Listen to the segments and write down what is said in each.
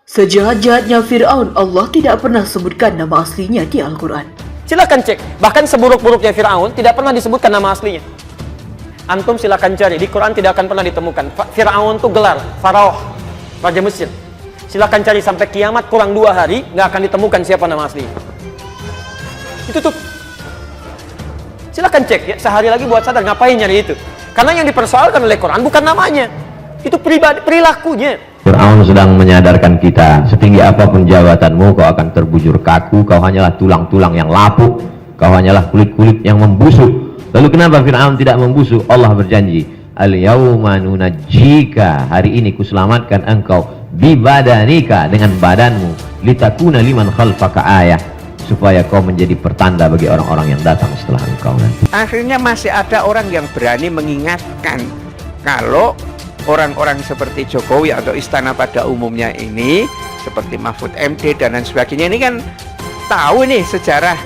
Sejahat-jahatnya Fir'aun, Allah tidak pernah sebutkan nama aslinya di Al-Quran. Silakan cek, bahkan seburuk-buruknya Fir'aun tidak pernah disebutkan nama aslinya. Antum silakan cari, di Quran tidak akan pernah ditemukan. Fir'aun itu gelar, Faraoh, Raja Mesir. Silakan cari sampai kiamat kurang 2 hari, nggak akan ditemukan siapa nama aslinya. Itu tuh. Silakan cek ya, sehari lagi buat sadar ngapain nyari itu. Karena yang dipersoalkan oleh Quran bukan namanya, itu perilakunya. Fir'aun sedang menyadarkan kita, setinggi apapun jabatanmu, kau akan terbujur kaku, kau hanyalah tulang-tulang yang lapuk, kau hanyalah kulit-kulit yang membusuk. Lalu kenapa Fir'aun tidak membusuk? Allah berjanji, al-yawma nunajjika, hari ini kuselamatkan engkau, bibadanika, dengan badanmu, litakuna liman khalfaka ayah, supaya kau menjadi pertanda bagi orang-orang yang datang setelah engkau nanti. Akhirnya masih ada orang yang berani mengingatkan kalau orang-orang seperti Jokowi atau istana pada umumnya ini, seperti Mahfud MD dan lain sebagainya, ini kan tahu nih sejarah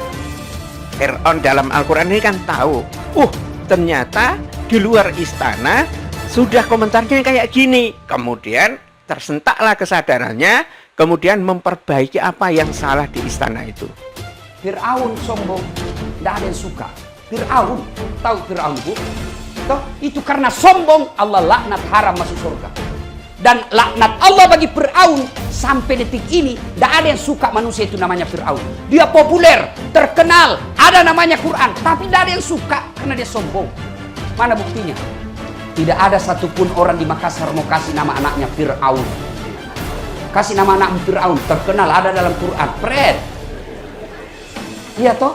Fir'aun dalam Al-Quran ini kan tahu. Ternyata di luar istana sudah komentarnya kayak gini. Kemudian tersentaklah kesadarannya, kemudian memperbaiki apa yang salah di istana itu. Fir'aun sombong, tidak ada yang suka. Fir'aun, tahu Fir'aun bu? Toh, itu karena sombong Allah laknat haram masuk surga. Dan laknat Allah bagi Fir'aun sampai detik ini tidak ada yang suka manusia itu namanya Fir'aun. Dia populer, terkenal, ada namanya Quran, tapi tidak ada yang suka karena dia sombong. Mana buktinya? Tidak ada satupun orang di Makassar mau kasih nama anaknya Fir'aun. Kasih nama anak Fir'aun, terkenal, ada dalam Quran. Pret. Iya toh?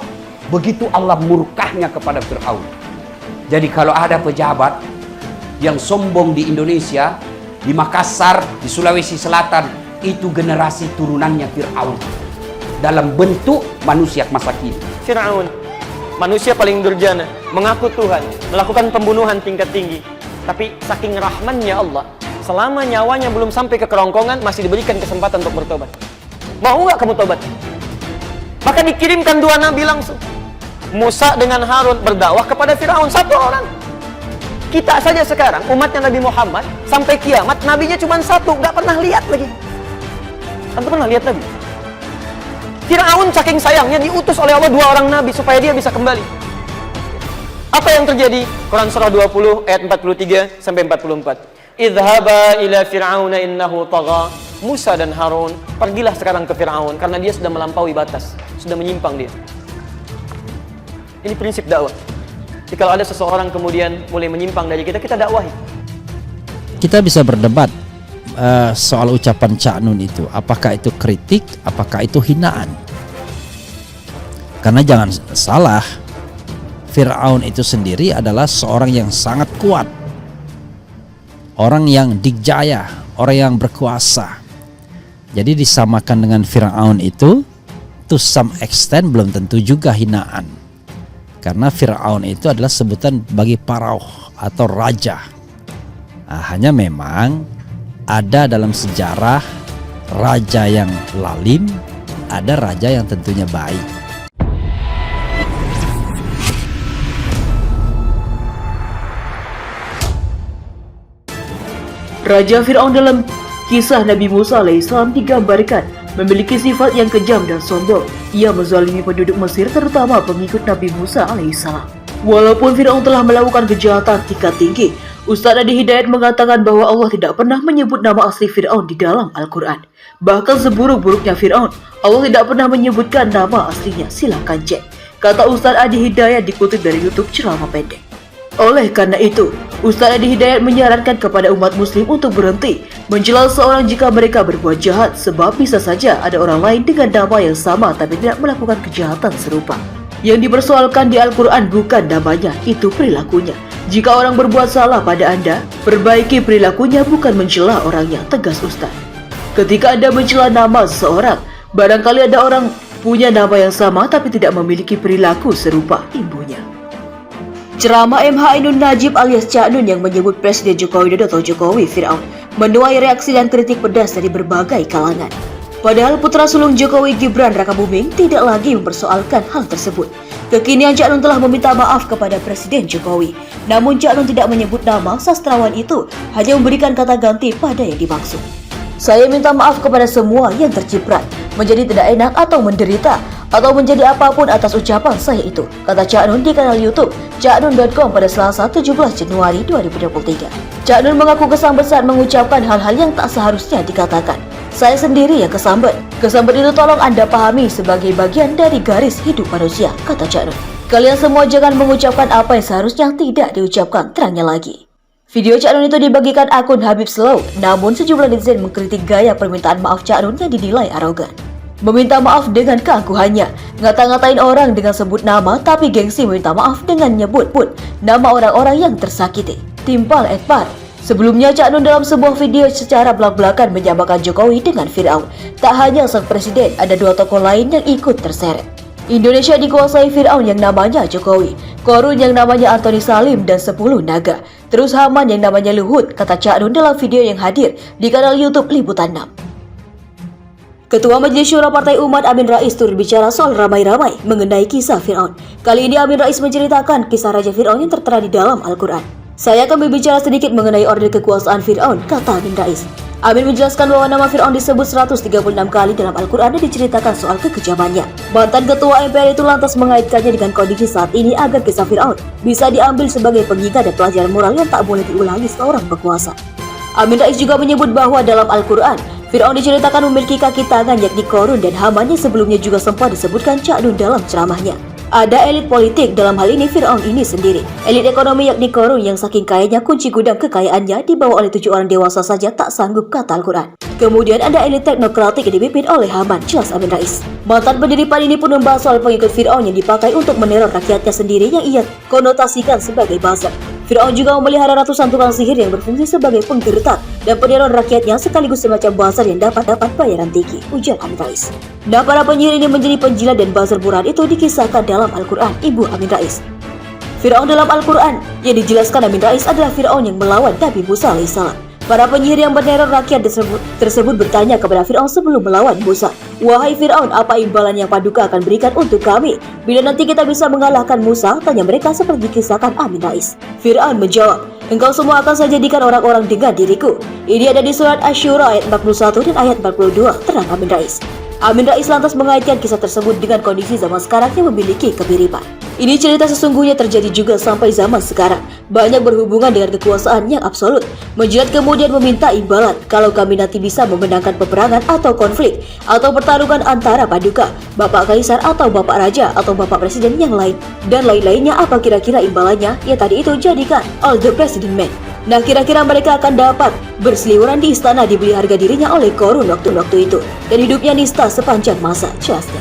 Begitu Allah murkahnya kepada Fir'aun. Jadi kalau ada pejabat yang sombong di Indonesia, di Makassar, di Sulawesi Selatan, itu generasi turunannya Fir'aun dalam bentuk manusia masa kini. Fir'aun, manusia paling durjana, mengaku Tuhan, melakukan pembunuhan tingkat tinggi. Tapi saking rahmannya Allah, selama nyawanya belum sampai ke kerongkongan, masih diberikan kesempatan untuk bertobat. Mau nggak kamu tobat? Maka dikirimkan 2 nabi langsung. Musa dengan Harun berdakwah kepada Fir'aun, 1 orang. Kita saja sekarang, umatnya Nabi Muhammad, sampai kiamat, nabinya cuma 1, nggak pernah lihat lagi. Antum pernah lihat Nabi? Fir'aun saking sayangnya diutus oleh Allah 2 orang nabi supaya dia bisa kembali. Apa yang terjadi? Quran surah 20 ayat 43 sampai 44. Idhaba ila Fir'auna innahu tagha. Musa dan Harun, pergilah sekarang ke Fir'aun karena dia sudah melampaui batas, sudah menyimpang dia. Ini prinsip dakwah. Jadi kalau ada seseorang kemudian mulai menyimpang dari kita, kita dakwahi. Kita bisa berdebat soal ucapan Cak Nun itu, apakah itu kritik, apakah itu hinaan. Karena jangan salah, Fir'aun itu sendiri adalah seorang yang sangat kuat, orang yang dikjaya, orang yang berkuasa. Jadi disamakan dengan Fir'aun itu, to some extent belum tentu juga hinaan. Karena Fir'aun itu adalah sebutan bagi Pharaoh atau raja. Hanya memang ada dalam sejarah raja yang lalim, ada raja yang tentunya baik. Raja Fir'aun dalam kisah Nabi Musa alaihissalam digambarkan memiliki sifat yang kejam dan sombong. Ia menzalimi penduduk Mesir, terutama pengikut Nabi Musa alaihissalam. Walaupun Fir'aun telah melakukan kejahatan tingkat tinggi, Ustaz Adi Hidayat mengatakan bahwa Allah tidak pernah menyebut nama asli Fir'aun di dalam Al-Quran. Bahkan seburuk-buruknya Fir'aun, Allah tidak pernah menyebutkan nama aslinya. Silakan cek, kata Ustaz Adi Hidayat dikutip dari YouTube Ceramah Pendek. Oleh karena itu, Ustaz Adi Hidayat menyarankan kepada umat muslim untuk berhenti mencela seorang jika mereka berbuat jahat, sebab bisa saja ada orang lain dengan nama yang sama tapi tidak melakukan kejahatan serupa. Yang dipersoalkan di Al-Quran bukan namanya, itu perilakunya. Jika orang berbuat salah pada Anda, perbaiki perilakunya, bukan mencela orangnya, tegas Ustaz. Ketika Anda mencela nama seseorang, barangkali ada orang punya nama yang sama tapi tidak memiliki perilaku serupa, imbunya. Ceramah MH Ainun Najib alias Cak Nun yang menyebut Presiden Joko Widodo atau Jokowi Fir'aun menuai reaksi dan kritik pedas dari berbagai kalangan. Padahal putra sulung Jokowi Gibran Rakabuming tidak lagi mempersoalkan hal tersebut. Kekinian Cak Nun telah meminta maaf kepada Presiden Jokowi. Namun Cak Nun tidak menyebut nama sastrawan itu, hanya memberikan kata ganti pada yang dimaksud. Saya minta maaf kepada semua yang terciprat, menjadi tidak enak atau menderita, atau menjadi apapun atas ucapan saya itu, kata Cak Nun di kanal YouTube caknun.com pada Selasa 17 Januari 2023. Cak Nun mengaku kesambet saat mengucapkan hal-hal yang tak seharusnya dikatakan. Saya sendiri yang kesambet. Kesambet itu tolong Anda pahami sebagai bagian dari garis hidup manusia, kata Cak Nun. Kalian semua jangan mengucapkan apa yang seharusnya tidak diucapkan, terangnya lagi. Video Cak Nun itu dibagikan akun Habib Slow, namun sejumlah netizen mengkritik gaya permintaan maaf Cak Nun yang dinilai arogan. Meminta maaf dengan keangkuhannya, ngata-ngatain orang dengan sebut nama, tapi gengsi meminta maaf dengan nyebut nama orang-orang yang tersakiti. Timpal Edpar. Sebelumnya Cak Nun dalam sebuah video secara belak-belakan menyamakan Jokowi dengan Fir'aun. Tak hanya sang presiden, ada dua tokoh lain yang ikut terseret. Indonesia dikuasai Fir'aun yang namanya Jokowi, Korun yang namanya Antoni Salim, dan 10 naga. Terus Haman yang namanya Luhut, kata Cak Nun dalam video yang hadir di kanal YouTube Liputan 6. Ketua Majelis Syura Partai Umat Amin Rais turut bicara soal ramai-ramai mengenai kisah Fir'aun. Kali ini Amin Rais menceritakan kisah Raja Fir'aun yang tertera di dalam Al-Quran. Saya akan berbicara sedikit mengenai orde kekuasaan Fir'aun, kata Amin Rais. Amin menjelaskan bahwa nama Fir'aun disebut 136 kali dalam Al-Quran dan diceritakan soal kekejamannya. Mantan Ketua MPR itu lantas mengaitkannya dengan kondisi saat ini agar kisah Fir'aun bisa diambil sebagai pengingat dan pelajaran moral yang tak boleh diulangi seorang penguasa. Amin Rais juga menyebut bahwa dalam Al-Quran, Fir'aun diceritakan memiliki kaki tangan yakni Korun dan Haman yang sebelumnya juga sempat disebutkan Cak Nun dalam ceramahnya. Ada elit politik, dalam hal ini Fir'aun ini sendiri. Elit ekonomi yakni Korun yang saking kayanya kunci gudang kekayaannya dibawa oleh 7 orang dewasa saja tak sanggup, kata Al-Quran. Kemudian ada elit teknokratik yang dipimpin oleh Haman, jelas Amin Rais. Mantan pendiri PAN ini pun membahas soal pengikut Fir'aun yang dipakai untuk meneror rakyatnya sendiri yang ia konotasikan sebagai buzzer. Fir'aun juga memelihara ratusan tukang sihir yang berfungsi sebagai penggertak dan peneror rakyatnya sekaligus semacam buzzer yang dapat bayaran tinggi, ujar Amin Rais. Nah, para penyihir ini menjadi penjilat dan buzzer buran itu dikisahkan dalam Al-Quran, Ibu Amin Rais. Fir'aun dalam Al-Quran yang dijelaskan Amin Rais adalah Fir'aun yang melawan Nabi Musa alaihissalam. Para penyihir yang meneror rakyat tersebut bertanya kepada Fir'aun sebelum melawan Musa, "Wahai Fir'aun, apa imbalan yang Paduka akan berikan untuk kami bila nanti kita bisa mengalahkan Musa?" tanya mereka seperti dikisahkan Amin Rais. Fir'aun menjawab, "Engkau semua akan saya jadikan orang-orang dengan diriku." Ini ada di surat Asy-Syura ayat 41 dan ayat 42, terang Amin Rais. Amin Rais lantas mengaitkan kisah tersebut dengan kondisi zaman sekarang yang memiliki kemiripan. Ini cerita sesungguhnya terjadi juga sampai zaman sekarang, banyak berhubungan dengan kekuasaan yang absolut. Menjilat kemudian meminta imbalan kalau kami nanti bisa memenangkan peperangan atau konflik atau pertarungan antara Paduka, Bapak Kaisar atau Bapak Raja atau Bapak Presiden yang lain dan lain-lainnya. Apa kira-kira imbalannya? Ya tadi itu, jadikan all the president men. Nah, kira-kira mereka akan dapat berseliweran di istana dibeli harga dirinya oleh Korun waktu-waktu itu dan hidupnya nista sepanjang masa, jelasnya.